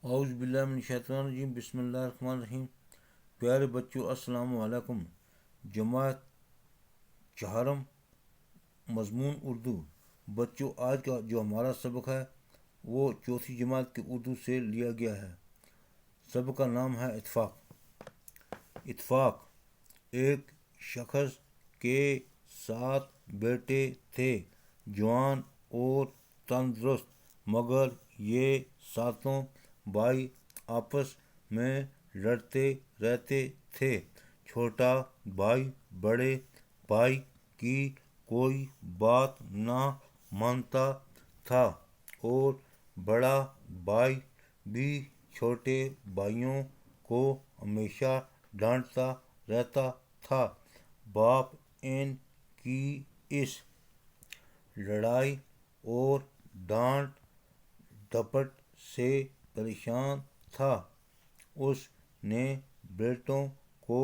اعوذ باللہ من الشیطان الرجیم، بسم اللہ الرحمن الرحیم۔ پیارے بچوں، السلام علیکم۔ جماعت چہارم، مضمون اردو۔ بچوں، آج کا جو ہمارا سبق ہے وہ چوتھی جماعت کے اردو سے لیا گیا ہے۔ سبق کا نام ہے اتفاق۔ اتفاق۔ ایک شخص کے 7 بیٹے تھے، جوان اور تندرست، مگر یہ 7 بھائی آپس میں لڑتے رہتے تھے۔ چھوٹا بھائی بڑے بھائی کی کوئی بات نہ مانتا تھا اور بڑا بھائی بھی چھوٹے بھائیوں کو ہمیشہ ڈانٹتا رہتا تھا۔ باپ ان کی اس لڑائی اور ڈانٹ ڈپٹ سے پریشان تھا۔ اس نے بیٹوں کو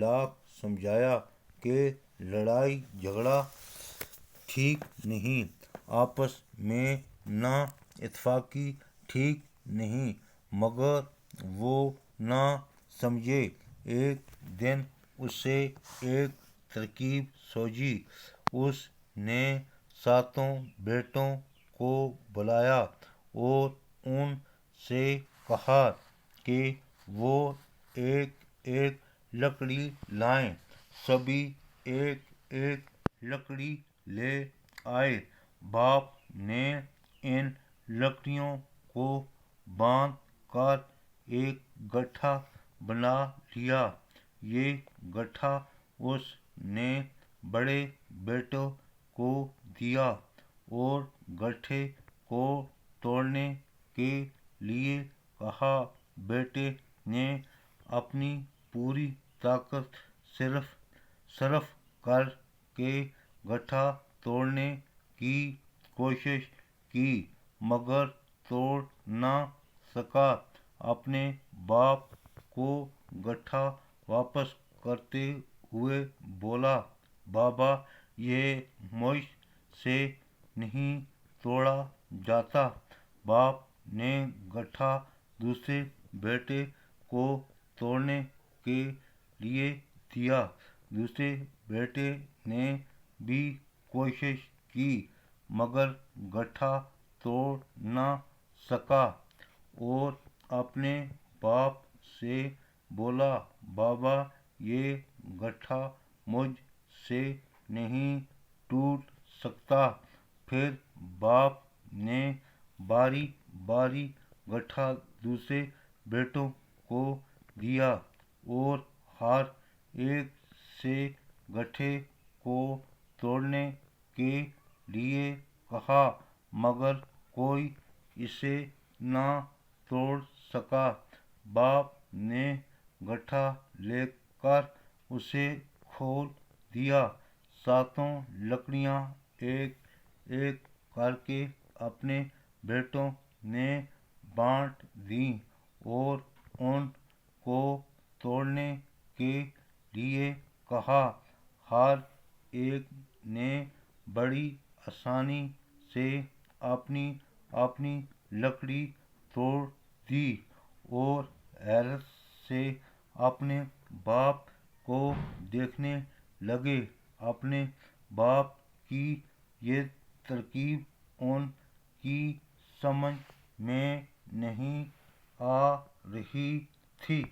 لاکھ سمجھایا کہ لڑائی جھگڑا ٹھیک نہیں، آپس میں نا اتفاقی ٹھیک نہیں، مگر وہ نہ سمجھے۔ ایک دن اسے ایک ترکیب سوجھی۔ اس نے 7 بیٹوں کو بلایا اور ان سے کہا کہ وہ ایک ایک لکڑی لائیں۔ سبھی ایک ایک لکڑی لے آئے۔ باپ نے ان لکڑیوں کو باندھ کر ایک گٹھا بنا لیا۔ یہ گٹھا اس نے بڑے بیٹے کو دیا اور گٹھے کو توڑنے کے لیے کہا۔ بیٹے نے اپنی پوری طاقت صرف کر کے گٹھا توڑنے کی کوشش کی، مگر توڑ نہ سکا۔ اپنے باپ کو گٹھا واپس کرتے ہوئے بولا، بابا، یہ مجھ سے نہیں توڑا جاتا۔ باپ نے گٹھا دوسرے بیٹے کو توڑنے کے لیے دیا۔ دوسرے بیٹے نے بھی کوشش کی، مگر گٹھا توڑ نہ سکا اور اپنے باپ سے بولا، بابا، یہ گٹھا مجھ سے نہیں ٹوٹ سکتا۔ پھر باپ نے باری باری گٹھا دوسرے بیٹوں کو دیا اور ہر ایک سے گٹھے کو توڑنے کے لیے کہا، مگر کوئی اسے نہ توڑ سکا۔ باپ نے گٹھا لے کر اسے کھول دیا۔ 7 لکڑیاں ایک ایک کر کے اپنے بیٹوں نے بانٹ دیں اور ان کو توڑنے کے لیے کہا۔ ہر ایک نے بڑی آسانی سے اپنی اپنی لکڑی توڑ دی اور حیرت سے اپنے باپ کو دیکھنے لگے۔ اپنے باپ کی یہ ترکیب ان کی سمجھ میں نہیں آ رہی تھی۔